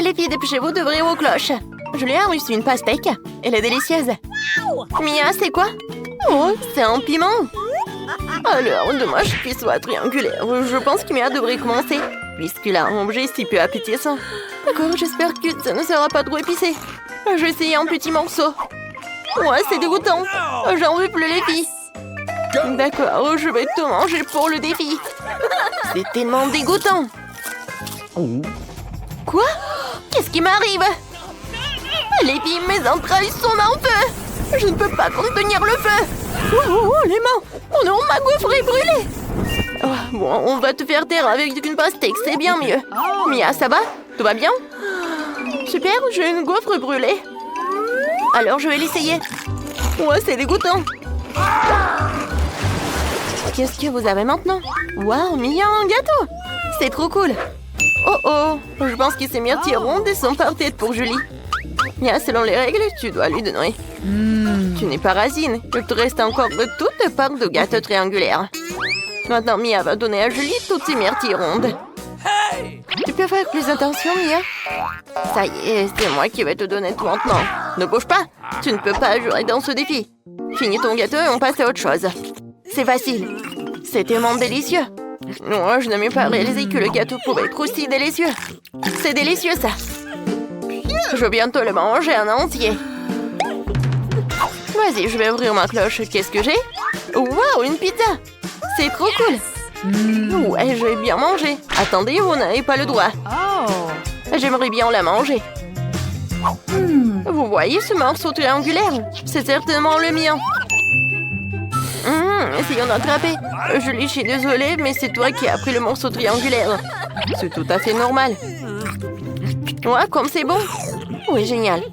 Les filles, dépêchez-vous d'ouvrir vos cloches. Julie a reçu une pastèque. Elle est délicieuse. Mia, c'est quoi? Oh, c'est un piment. Alors, dommage qu'il soit triangulaire. Je pense que Mia devrait commencer, puisqu'il a un objet si peu appétissant. D'accord, j'espère que ça ne sera pas trop épicé. Je vais essayer un petit morceau. Ouais, c'est dégoûtant. J'en veux plus, les filles. D'accord, je vais tout manger pour le défi. C'est tellement dégoûtant. Quoi? Qu'est-ce qui m'arrive? Les filles, mes entrailles sont en feu. Je ne peux pas contenir le feu. Oh, les mains. Oh non, ma gaufre est brûlée. Oh, bon, on va te faire taire avec une pastèque, c'est bien mieux. Mia, ça va? Tout va bien? Super, j'ai une gaufre brûlée. Alors, je vais l'essayer. Ouais, c'est dégoûtant. Qu'est-ce que vous avez maintenant? Waouh, Mia, un gâteau. C'est trop cool. Oh, je pense que ces myrtilles rondes sont parfaites pour Julie. Mia, selon les règles, tu dois lui donner. Tu n'es pas Racine. Il te reste encore de toutes parts de gâteau triangulaire. Maintenant, Mia va donner à Julie toutes ces myrtilles rondes. Tu peux faire plus attention, Mia? Ça y est, c'est moi qui vais te donner tout maintenant. Ne bouge pas. Tu ne peux pas jouer dans ce défi. Finis ton gâteau et on passe à autre chose. C'est facile. C'est tellement délicieux. Non, je n'ai pas réalisé que le gâteau pouvait être aussi délicieux. C'est délicieux, ça. Je vais bientôt le manger en entier. Vas-y, je vais ouvrir ma cloche. Qu'est-ce que j'ai? Waouh, une pizza! C'est trop cool. Ouais, je vais bien manger. Attendez, vous n'avez pas le droit. J'aimerais bien la manger. Vous voyez ce morceau triangulaire? C'est certainement le mien. Essayons d'attraper. Julie, je suis désolée, mais c'est toi qui as pris le morceau triangulaire. C'est tout à fait normal. Ouais, comme c'est bon. Oui, génial.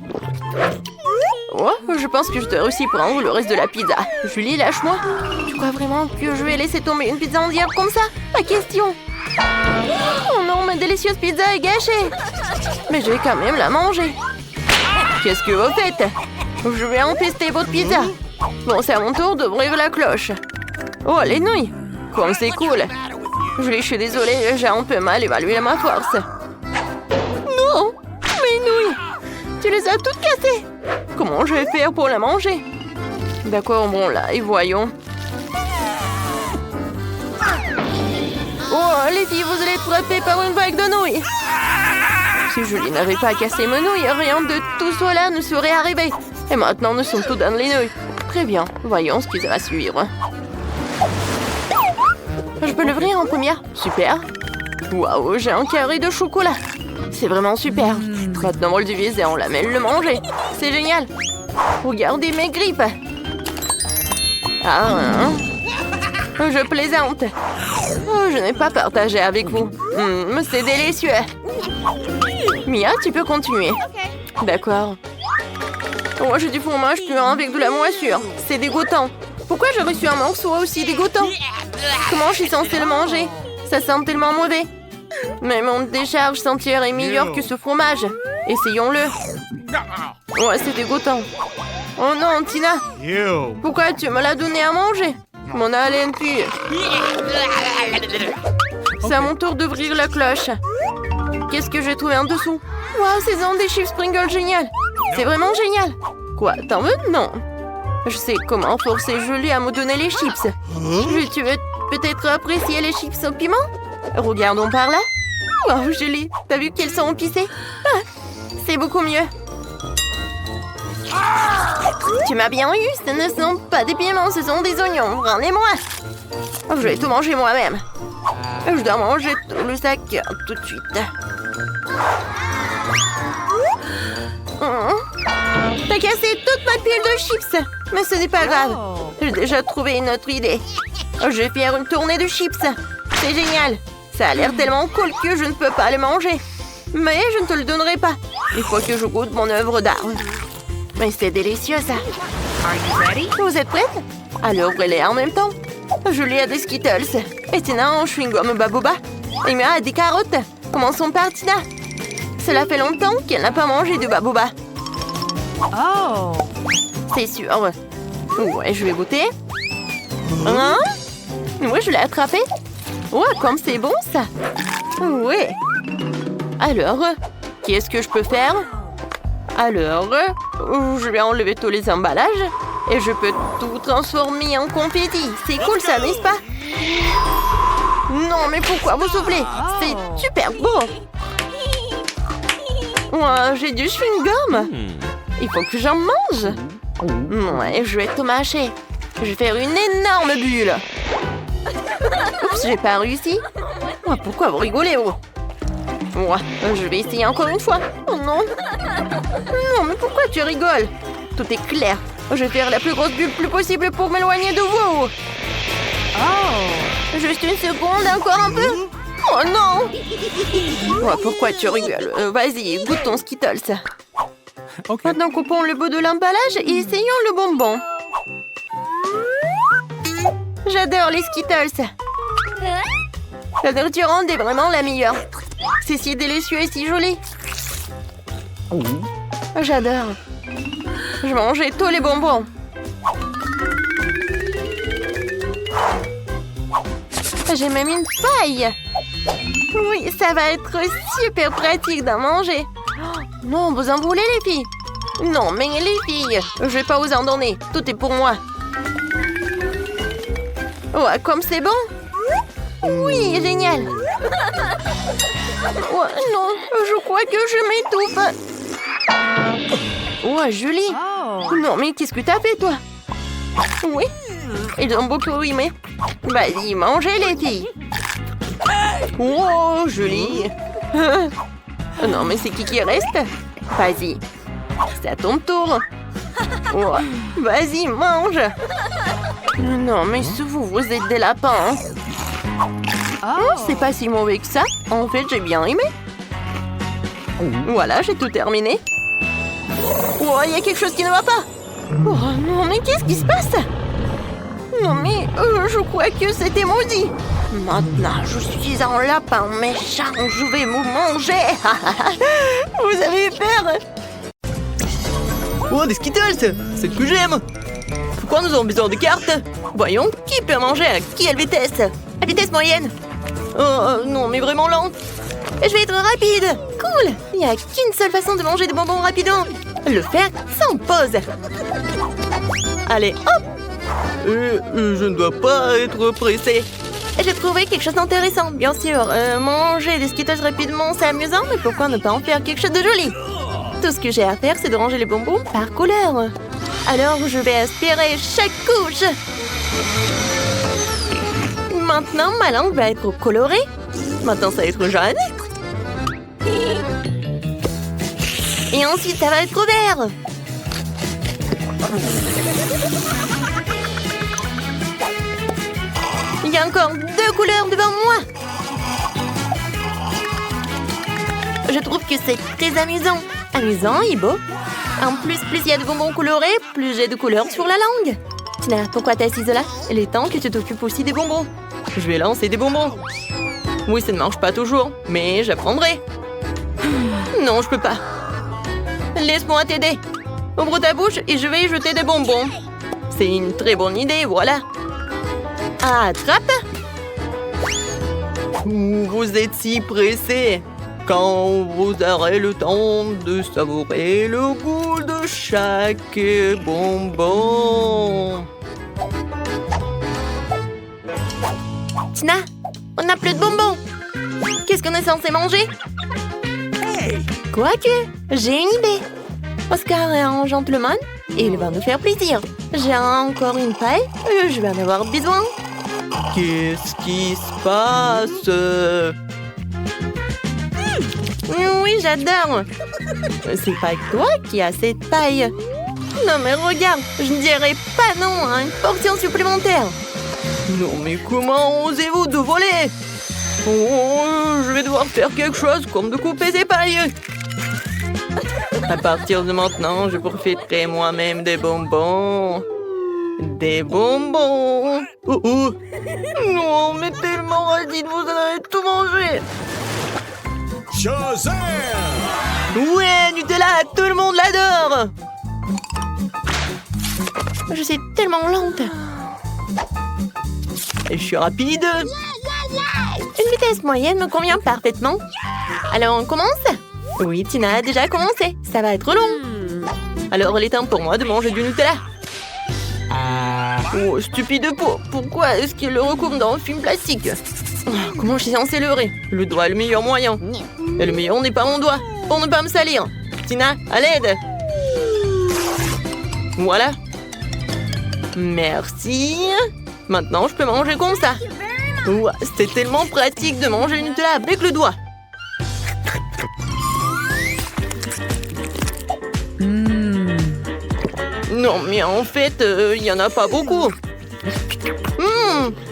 Oh, je pense que je dois aussi prendre le reste de la pizza. Julie, lâche-moi. Tu crois vraiment que je vais laisser tomber une pizza entière comme ça? Pas question. Oh non, ma délicieuse pizza est gâchée. Mais je vais quand même la manger. Qu'est-ce que vous faites? Je vais empester votre pizza. Bon, c'est à mon tour d'ouvrir la cloche. Oh, les nouilles. Comme c'est cool. Julie, je suis désolée, j'ai un peu mal évalué ma force. Non, mes nouilles. Tu les as toutes cassées. Comment je vais faire pour la manger? D'accord, bon là, et voyons. Oh, les filles, vous allez être frappées par une vague de nouilles. Si Julie n'avait pas cassé mes nouilles, rien de tout cela ne serait arrivé. Et maintenant, nous sommes tous dans les nouilles. Très bien, voyons ce qui va suivre. Je peux l'ouvrir en première? Super. Waouh, j'ai un carré de chocolat. C'est vraiment super. Maintenant, on le divise et on la met le manger. C'est génial. Regardez mes grippes. Je plaisante. Oh, je n'ai pas partagé avec vous. C'est délicieux. Mia, tu peux continuer. D'accord. Oh, j'ai du fromage puant avec de la moisissure. C'est dégoûtant. Pourquoi j'ai reçu un morceau aussi dégoûtant? Comment je suis censée le manger? Ça sent tellement mauvais. Mais mon décharge sentière est meilleure que ce fromage. Essayons-le. Ouais, c'est dégoûtant. Oh non, Tina. Pourquoi tu me l'as donné à manger? Mon haleine pue. C'est à mon tour d'ouvrir la cloche. Qu'est-ce que j'ai trouvé en dessous? Waouh, c'est des chips Pringles génial. C'est vraiment génial. Quoi, t'en veux? Non. Je sais comment forcer Julie à me donner les chips. Julie, tu veux peut-être apprécier les chips au piment? Regardons par là. Wow, Julie, t'as vu qu'elles sont épicées? C'est beaucoup mieux. Tu m'as bien eu, ce ne sont pas des piments, ce sont des oignons. Rendez-moi. Je vais tout manger moi-même. Je dois manger tout le sac tout de suite. T'as cassé toute ma pile de chips. Mais ce n'est pas grave. J'ai déjà trouvé une autre idée. Je vais faire une tournée de chips. C'est génial. Ça a l'air tellement cool que je ne peux pas le manger. Mais je ne te le donnerai pas. Il faut que je goûte mon œuvre d'art. Mais c'est délicieux, ça. Vous êtes prête? Alors ouvrez-les en même temps. Julie a des Skittles. Et Tina un chewing-gum Babooba. Et Mia a des carottes. Commençons par Tina. Cela fait longtemps qu'elle n'a pas mangé de Babooba. Oh! C'est sûr. Ouais, je vais goûter. Hein? Ouais, je l'ai attrapé. Ouais, comme c'est bon, ça. Ouais. Alors, Qu'est-ce que je peux faire? Alors, je vais enlever tous les emballages et je peux tout transformer en confetti. C'est cool ça, n'est-ce pas? Non, mais pourquoi vous soufflez? C'est super beau. Ouais, j'ai du chewing-gum. Il faut que j'en mange. Ouais, je vais tout mâcher. Je vais faire une énorme bulle. Oups, j'ai pas réussi. Ouais, pourquoi vous rigolez, oh? Ouais, je vais essayer encore une fois. Oh non. Non, mais pourquoi tu rigoles? Tout est clair. Je vais faire la plus grosse bulle plus possible pour m'éloigner de vous. Oh. Juste une seconde, encore un peu. Oh non. Ouais, pourquoi tu rigoles? Vas-y, goûte ton Skittles. Okay. Maintenant, coupons le bout de l'emballage et essayons le bonbon. J'adore les Skittles. La nourriture ronde est vraiment la meilleure. C'est si délicieux et si joli. J'adore. Je mangeais tous les bonbons. J'ai même une paille. Oui, ça va être super pratique d'en manger. Oh, non, vous en voulez les filles? Non, mais les filles, je vais pas vous en donner. Tout est pour moi. Ouais, comme c'est bon. Oui, génial. Oh, non, je crois que je m'étouffe. Oh, Julie. Non, mais qu'est-ce que t'as fait, toi? Oui, ils ont beaucoup aimé. Vas-y, mangez, les filles. Oh, Julie. Non, mais c'est qui reste? Vas-y, c'est à ton tour. Oh, vas-y, mange. Non, mais vous êtes des lapins. Oh, c'est pas si mauvais que ça. En fait, j'ai bien aimé. Voilà, j'ai tout terminé. Oh, il y a quelque chose qui ne va pas. Oh non, mais qu'est-ce qui se passe? Non, mais je crois que c'était maudit. Maintenant, je suis un lapin méchant. Je vais vous manger. Vous avez peur? Oh, des Skittles! C'est ce que j'aime! Pourquoi nous avons besoin de cartes? Voyons, qui peut manger à quelle vitesse? À vitesse moyenne? Oh, non, mais vraiment lent. Je vais être rapide. Cool. Il n'y a qu'une seule façon de manger des bonbons rapidement. Le faire sans pause. Allez, hop. Je ne dois pas être pressé. J'ai trouvé quelque chose d'intéressant. Bien sûr, manger des Skittles rapidement, c'est amusant, mais pourquoi ne pas en faire quelque chose de joli? Tout ce que j'ai à faire, c'est de ranger les bonbons par couleur. Alors, je vais aspirer chaque couche. Maintenant, ma langue va être colorée. Maintenant, ça va être jaune. Et ensuite, ça va être vert. Il y a encore 2 couleurs devant moi. Je trouve que c'est très amusant. Amusant et beau. En plus il y a de bonbons colorés, plus j'ai de couleurs sur la langue. Tina, pourquoi t'es assise là? Il est temps que tu t'occupes aussi des bonbons. Je vais lancer des bonbons. Oui, ça ne marche pas toujours, mais j'apprendrai. Non, je peux pas. Laisse-moi t'aider. Ouvre ta bouche et je vais y jeter des bonbons. C'est une très bonne idée, voilà. Attrape. Vous êtes si pressé. Quand vous aurez le temps de savourer le goût de chaque bonbon. Tina, on n'a plus de bonbons. Qu'est-ce qu'on est censé manger? Quoique, j'ai une idée. Oscar est un gentleman et il va nous faire plaisir. J'ai encore une paille et je vais en avoir besoin. Qu'est-ce qui se passe? Oui, j'adore. C'est pas toi qui as cette paille. Non, mais regarde, je ne dirais pas non à une portion supplémentaire. Non, mais comment osez-vous de voler? Oh, je vais devoir faire quelque chose comme de couper ces pailles. À partir de maintenant, je profiterai moi-même des bonbons. Des bonbons. Oh, oh. Non, mais tellement radine, vous allez tout manger. Shazam! Ouais, Nutella, tout le monde l'adore. Je suis tellement lente. Et je suis rapide. Une vitesse moyenne me convient parfaitement. Alors, on commence? Oui, Tina a déjà commencé. Ça va être long. Alors, il est temps pour moi de manger du Nutella. Oh, stupide peau. Pourquoi est-ce qu'il le recouvre dans un film plastique? Comment je suis censée leurrer? Le doigt est le meilleur moyen. Et le meilleur n'est pas mon doigt. Pour ne pas me salir. Tina, à l'aide. Voilà. Merci. Maintenant, je peux manger comme ça. Ouah, c'est tellement pratique de manger le Nutella avec le doigt. Non, mais en fait, il n'y en a pas beaucoup.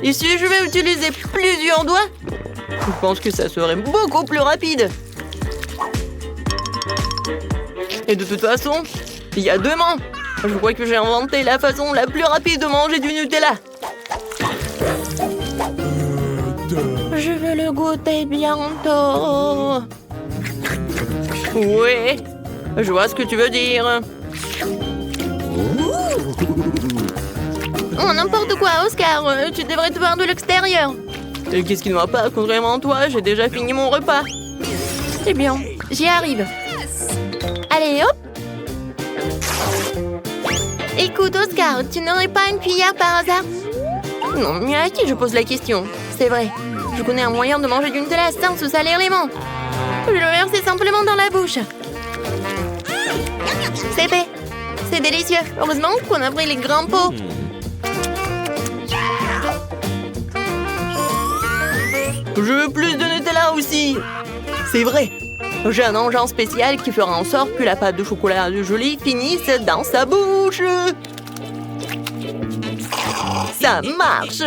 Et si je vais utiliser plusieurs doigts, je pense que ça serait beaucoup plus rapide. Et de toute façon, il y a 2 mains. Je crois que j'ai inventé la façon la plus rapide de manger du Nutella. Je veux le goûter bientôt. Oui, je vois ce que tu veux dire. Oh, n'importe quoi, Oscar. Tu devrais te voir de l'extérieur. Et qu'est-ce qui ne va pas? Contrairement à toi, j'ai déjà fini mon repas. Eh bien, j'y arrive. Allez, hop. Écoute, Oscar, tu n'aurais pas une cuillère par hasard? Non, mais à qui je pose la question? C'est vrai, je connais un moyen de manger du Nutella sans se salir les mains. Je le verser simplement dans la bouche. C'est fait. C'est délicieux. Heureusement qu'on a pris les grands pots. Je veux plus de Nutella aussi. C'est vrai. J'ai un engin spécial qui fera en sorte que la pâte de chocolat de Julie finisse dans sa bouche. Ça marche.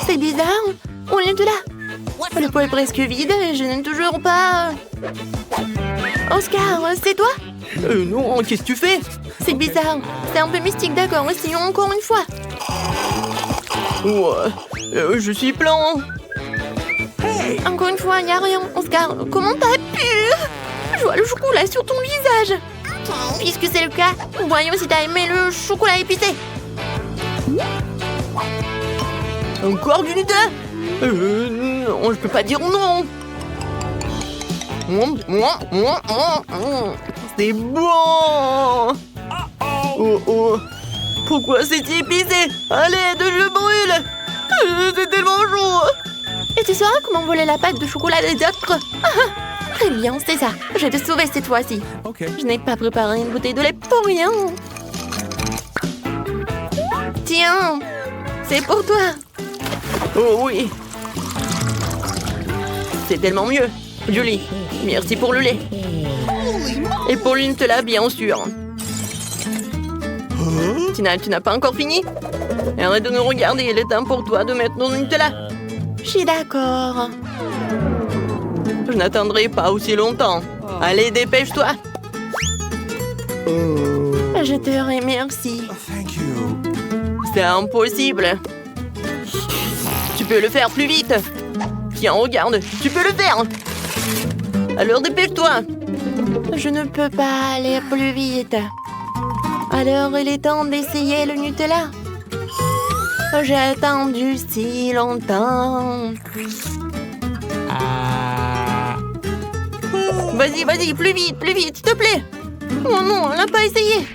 C'est bizarre. On est là. Le pot est presque vide et je n'ai toujours pas... Oscar, c'est toi? Non, qu'est-ce que tu fais? C'est bizarre. C'est un peu mystique, d'accord. Essayons encore une fois. Ouais, je suis plein. Encore une fois, il n'y a rien. Oscar, comment t'as pu? Je vois le chocolat sur ton visage. Puisque c'est le cas, voyons si t'as aimé le chocolat épicé. Encore du Nutella? Non, je peux pas dire non. C'est bon. Oh. Pourquoi c'est épicé? À l'aide, je brûle. C'est tellement chaud. Et tu sauras comment voler la pâte de chocolat des autres? Très bien, c'est ça. Je vais te sauver cette fois-ci. Okay. Je n'ai pas préparé une bouteille de lait pour rien. Tiens, c'est pour toi. Oh oui. C'est tellement mieux. Julie, merci pour le lait. Et pour le Nutella, bien sûr. Tina, tu n'as pas encore fini? Arrête de nous regarder, il est temps pour toi de mettre ton Nutella. Je suis d'accord. Je n'attendrai pas aussi longtemps. Allez, dépêche-toi. Je te remercie. Thank you. C'est impossible. Tu peux le faire plus vite. Tiens, regarde, tu peux le faire. Alors dépêche-toi. Je ne peux pas aller plus vite. Alors il est temps d'essayer le Nutella. J'ai attendu si longtemps. Vas-y, plus vite, s'il te plaît. Oh non, on n'a pas essayé.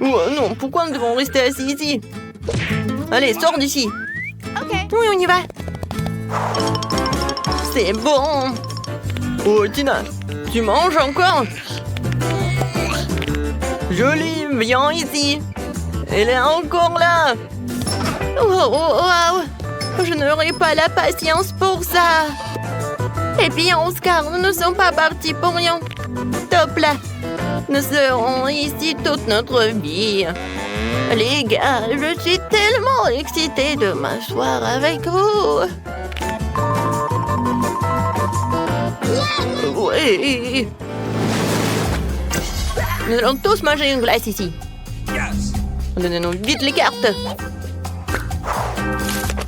Oh non, pourquoi nous devons rester assis ici? Allez, sors d'ici. Oui, on y va. C'est bon. Oh, Tina, tu manges encore? Julie, viens ici. Elle est encore là. Oh. Je n'aurai pas la patience pour ça. Et bien, Oscar, nous ne sommes pas partis pour rien. Top là. Nous serons ici toute notre vie. Les gars, je suis tellement excitée de m'asseoir avec vous. Oui. Nous allons tous manger une glace ici. Donnez-nous vite les cartes.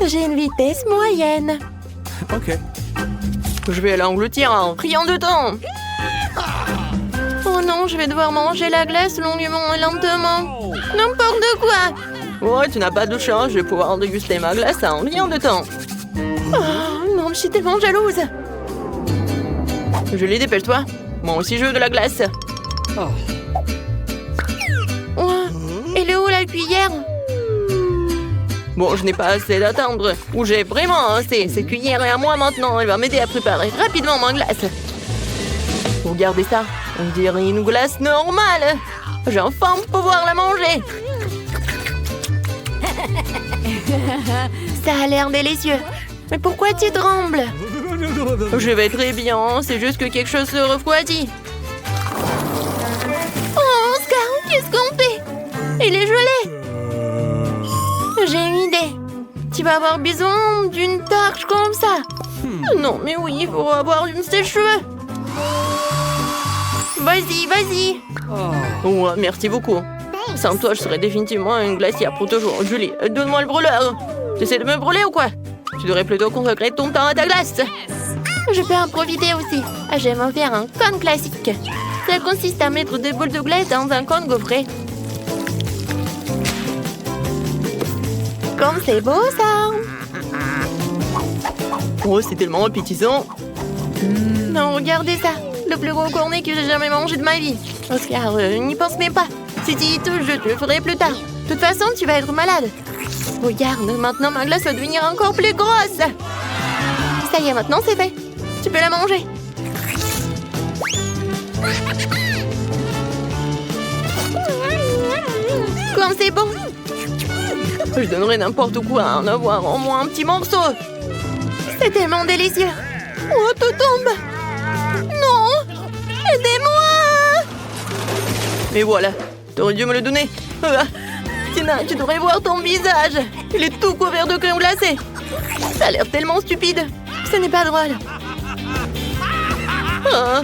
J'ai une vitesse moyenne. Ok. Je vais l'engloutir en rien de temps. Oh non, je vais devoir manger la glace longuement et lentement. N'importe quoi. Ouais, tu n'as pas de chance, je vais pouvoir déguster ma glace en rien de temps. Oh non, je suis tellement jalouse. Julie, dépêche-toi. Moi aussi, je veux de la glace. Oh, elle est où la cuillère? Bon, je n'ai pas assez d'attendre. Ou j'ai vraiment assez. Cette cuillère est à moi maintenant. Elle va m'aider à préparer rapidement ma glace. Regardez ça. On dirait une glace normale. J'ai enfin pouvoir la manger. Ça a l'air délicieux. Mais pourquoi tu trembles? Je vais très bien. C'est juste que quelque chose se refroidit. Oh, Oscar, qu'est-ce qu'on fait? Il est gelé. J'ai une idée. Tu vas avoir besoin d'une torche comme ça. Non, mais oui, il faut avoir une sèche-cheveux. Vas-y, vas-y. Ouais, merci beaucoup. Sans toi, je serais définitivement une glacière pour toujours. Julie, donne-moi le brûleur. Tu essaies de me brûler ou quoi? Tu devrais plutôt consacrer ton temps à ta glace. Je peux en profiter aussi. J'aime en faire un cône classique. Ça consiste à mettre deux boules de glace dans un cône gaufré. Comme c'est beau, ça. Oh, c'est tellement appétissant. Non, regardez ça. Le plus gros cornet que j'ai jamais mangé de ma vie. Oscar, n'y pense même pas. Si tu y touches, je te le ferai plus tard. De toute façon, tu vas être malade. Regarde, maintenant ma glace va devenir encore plus grosse. Ça y est, maintenant c'est fait. Tu peux la manger. Comme c'est bon. Je donnerais n'importe quoi à en avoir au moins un petit morceau. C'est tellement délicieux. Oh, tout tombe. Non. Aidez-moi. Mais voilà, t'aurais dû me le donner. Tina, tu devrais voir ton visage. Il est tout couvert de crème glacée. Ça a l'air tellement stupide. Ce n'est pas drôle. Ah.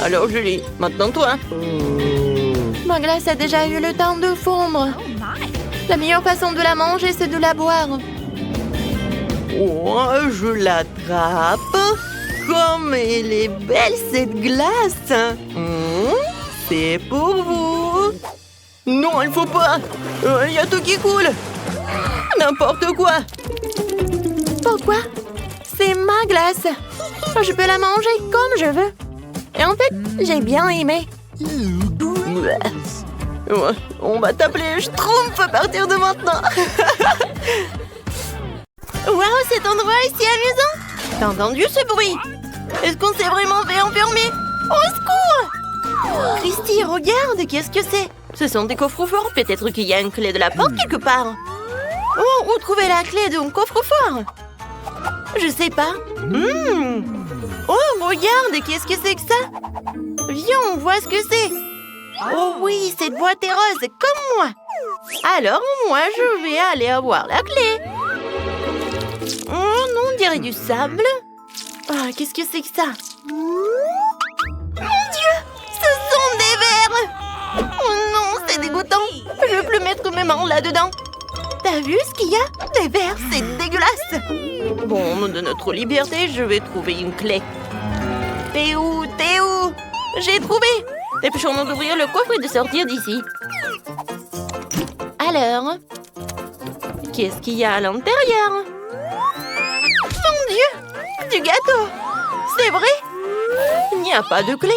Alors Julie, maintenant toi. Ma glace a déjà eu le temps de fondre. La meilleure façon de la manger, c'est de la boire. Oh, je l'attrape. Comme elle est belle cette glace. C'est pour vous. Non, il faut pas. Il y a tout qui coule. N'importe quoi. Pourquoi? C'est ma glace. Je peux la manger comme je veux. Et en fait, j'ai bien aimé. Ouais, on va t'appeler Schtroumpf à partir de maintenant. Waouh, cet endroit est si amusant. T'as entendu ce bruit? Est-ce qu'on s'est vraiment fait enfermer? Au secours! Christy, regarde, qu'est-ce que c'est? Ce sont des coffres-forts. Peut-être qu'il y a une clé de la porte quelque part. Oh, où trouver la clé d'un coffre-fort? Je sais pas. Oh, regarde, qu'est-ce que c'est que ça? Viens, on voit ce que c'est. Oh oui, cette boîte est rose, comme moi. Alors, moi, je vais aller avoir la clé. Oh non, on dirait du sable. Ah, qu'est-ce que c'est que ça? Mon Dieu, ce sont des vers. Oh non, c'est dégoûtant. Je veux plus mettre mes mains là-dedans. T'as vu ce qu'il y a? Des vers, c'est dégueulasse. Bon, de notre liberté, je vais trouver une clé. T'es où? T'es où? J'ai trouvé. Dépêchons-nous d'ouvrir le coffre et de sortir d'ici. Alors, Qu'est-ce qu'il y a à l'intérieur? mon Dieu, du gâteau. C'est vrai? Il n'y a pas de clé.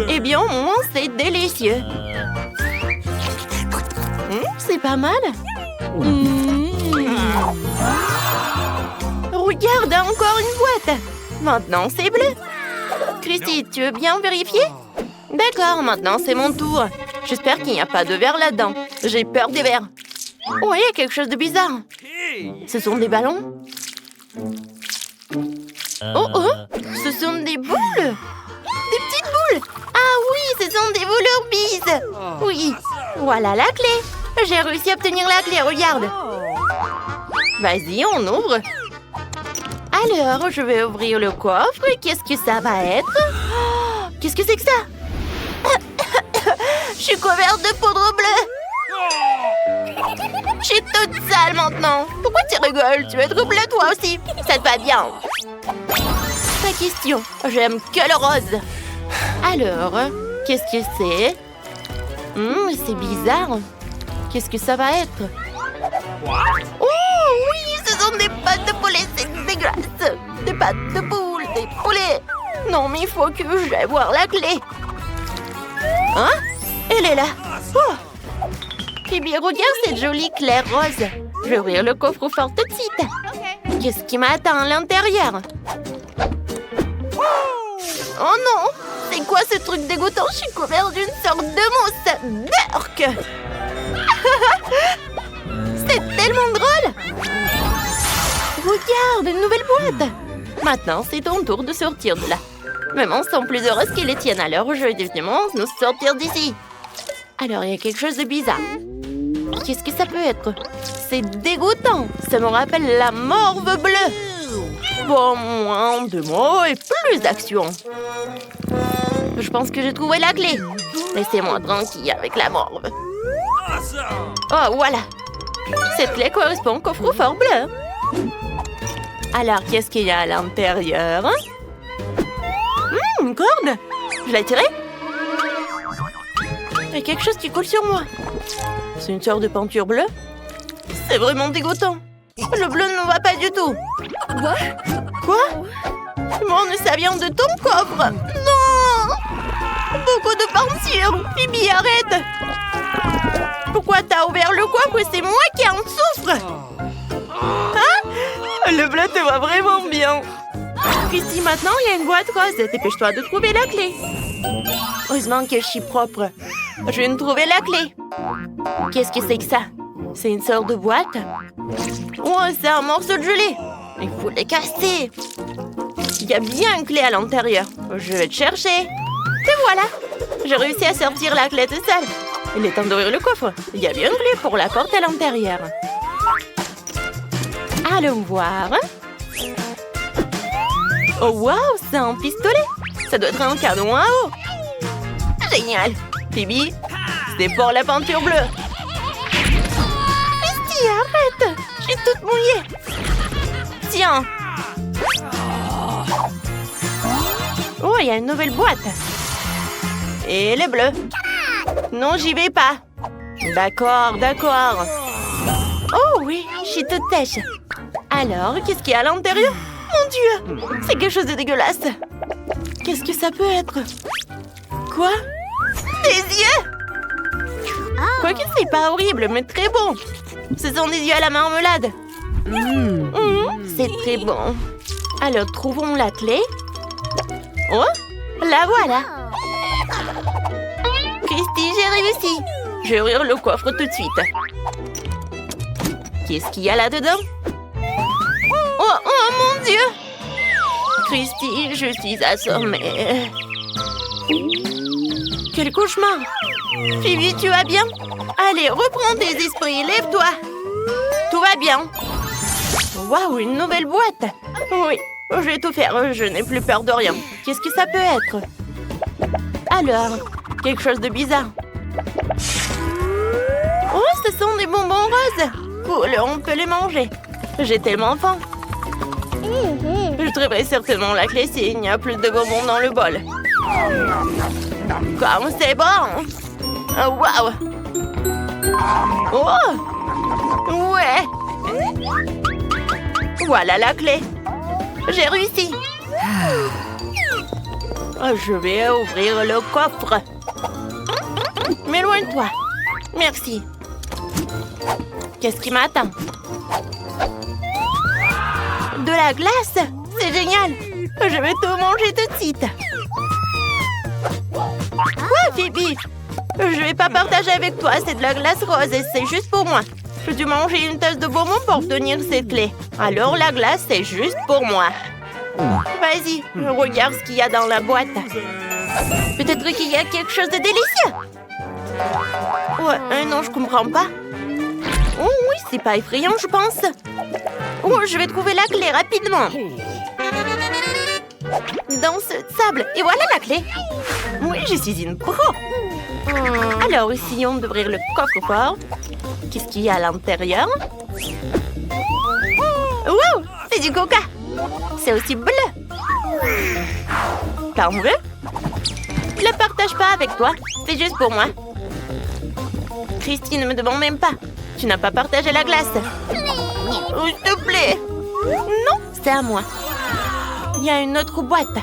Eh bien, au moins, c'est délicieux. C'est pas mal. Regarde, encore une boîte. Maintenant, c'est bleu. Christy, tu veux bien vérifier? D'accord, maintenant, c'est mon tour. J'espère qu'il n'y a pas de verre là-dedans. J'ai peur des verres. Oh, il y a quelque chose de bizarre. Ce sont des ballons? Oh, oh, ce sont des boules. Des petites boules. Ah oui, ce sont des boules Orbeez. Oui, voilà la clé. J'ai réussi à obtenir la clé, regarde. Vas-y, on ouvre. Alors, je vais ouvrir le coffre. Qu'est-ce que ça va être? Oh, qu'est-ce que c'est que ça? Je suis couverte de poudre bleue. Je suis toute sale maintenant. Pourquoi tu rigoles? Tu veux être bleue toi aussi? Ça te va bien. Pas question. J'aime que le rose. Alors, qu'est-ce que c'est? C'est bizarre. Qu'est-ce que ça va être? Oh oui, ce sont des pâtes de poulet, c'est dégueulasse. Des pâtes de poule, des poulets. Non, mais il faut que j'aille voir la clé. Hein? Elle est là. Oh. Phoebe, regarde cette jolie claire rose. Je vais ouvrir le coffre-fort tout de suite. Qu'est-ce qui m'attend à l'intérieur? Oh non! C'est quoi ce truc dégoûtant? Je suis couvert d'une sorte de mousse. Burk! C'est tellement drôle! Regarde, une nouvelle boîte! Maintenant, c'est ton tour de sortir de là. Maman semble plus heureuse que les tiennes, alors je vais définitivement nous sortir d'ici. Alors, il y a quelque chose de bizarre. Qu'est-ce que ça peut être? C'est dégoûtant! Ça me rappelle la morve bleue! Bon, moins de mots et plus d'action. Je pense que j'ai trouvé la clé. Laissez-moi tranquille avec la morve. Oh, voilà! Cette clé correspond au coffre-fort bleu. Alors, qu'est-ce qu'il y a à l'intérieur? Une corde! Je l'ai tirée? Il y a quelque chose qui coule sur moi. C'est une sorte de peinture bleue? C'est vraiment dégoûtant. Le bleu ne va pas du tout. Quoi? Bon, ça vient de ton coffre. Non! Beaucoup de peinture. Phoebe, arrête! Pourquoi t'as ouvert le coffre? C'est moi qui en souffre. Hein? Le bleu te va vraiment bien. Christy, maintenant, il y a une boîte rose. Dépêche-toi de trouver la clé. Heureusement que je suis propre. Je viens de trouver la clé. Qu'est-ce que c'est que ça? C'est une sorte de boîte? Oh, c'est un morceau de gelée. Il faut les casser. Il y a bien une clé à l'intérieur. Je vais te chercher. Te voilà. J'ai réussi à sortir la clé toute seule. Il est temps d'ouvrir le coffre. Il y a bien une clé pour la porte à l'intérieur. Allons voir. Oh, waouh, c'est un pistolet. Ça doit être un canon à eau. Génial. Phoebe, c'est pour la peinture bleue. Christy, arrête. Je suis toute mouillée. Tiens. Oh, il y a une nouvelle boîte. Et elle est bleue. Non, j'y vais pas. D'accord, d'accord. Oh oui, je suis toute sèche. Alors, qu'est-ce qu'il y a à l'intérieur? Mon Dieu, c'est quelque chose de dégueulasse. Qu'est-ce que ça peut être? Quoi? Des yeux? Quoique c'est pas horrible, mais très bon. Ce sont des yeux à la marmelade. C'est très bon. Alors, trouvons la clé. Oh, la voilà. Christy, j'ai réussi. Je vais ouvrir le coffre tout de suite. Qu'est-ce qu'il y a là-dedans? Oh, oh mon Dieu! Christy, je suis assommée. Quel cauchemar! Phoebe, tu vas bien? Allez, reprends tes esprits, lève-toi. Tout va bien. Waouh, une nouvelle boîte. Oui, je vais tout faire, je n'ai plus peur de rien. Qu'est-ce que ça peut être? Alors, quelque chose de bizarre. Oh, ce sont des bonbons roses. Cool, on peut les manger. J'ai tellement faim. Je trouverai certainement la clé s'il n'y a plus de bonbons dans le bol. Comme c'est bon! Oh, waouh! Oh! Ouais! Voilà la clé. J'ai réussi. Je vais ouvrir le coffre. Mais éloigne-toi. Merci. Qu'est-ce qui m'attend? De la glace? C'est génial! Je vais tout manger tout de suite. Quoi, Phoebe? Je vais pas partager avec toi, c'est de la glace rose et c'est juste pour moi. J'ai dû manger une tasse de bonbons pour obtenir cette clé. Alors la glace, c'est juste pour moi. Vas-y, regarde ce qu'il y a dans la boîte. Peut-être qu'il y a quelque chose de délicieux. Ouais, non, je comprends pas. Oh oui, c'est pas effrayant, je pense. Oh, je vais trouver la clé rapidement. Dans ce sable. Et voilà la clé. Oui, je suis une pro. Alors, essayons d'ouvrir le coffre-fort. Qu'est-ce qu'il y a à l'intérieur? Wow, c'est du coca. C'est aussi bleu. T'en veux? Je le partage pas avec toi. C'est juste pour moi. Christy, ne me demande même pas. Tu n'as pas partagé la glace. Oh, s'il te plaît. Non, c'est à moi. Il y a une autre boîte.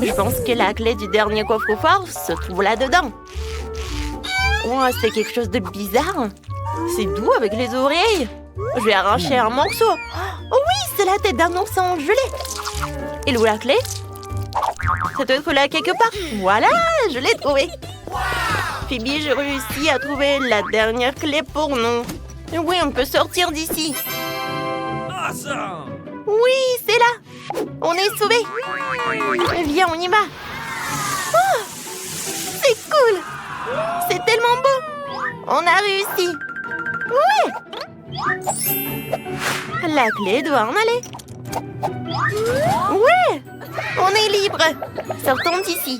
Je pense que la clé du dernier coffre-fort se trouve là-dedans. Oh, c'est quelque chose de bizarre. C'est doux avec les oreilles. Je vais arracher un morceau. Oh oui, c'est la tête d'un ours en gelée. Et où la clé? Ça doit être là quelque part. Voilà, je l'ai trouvé. Phoebe, j'ai réussi à trouver la dernière clé pour nous. Oui, on peut sortir d'ici. Awesome! Oui, c'est là. On est sauvés. Viens, on y va. Oh, c'est cool. C'est tellement beau. On a réussi. Ouais. La clé doit en aller. Ouais. On est libre. Sortons d'ici.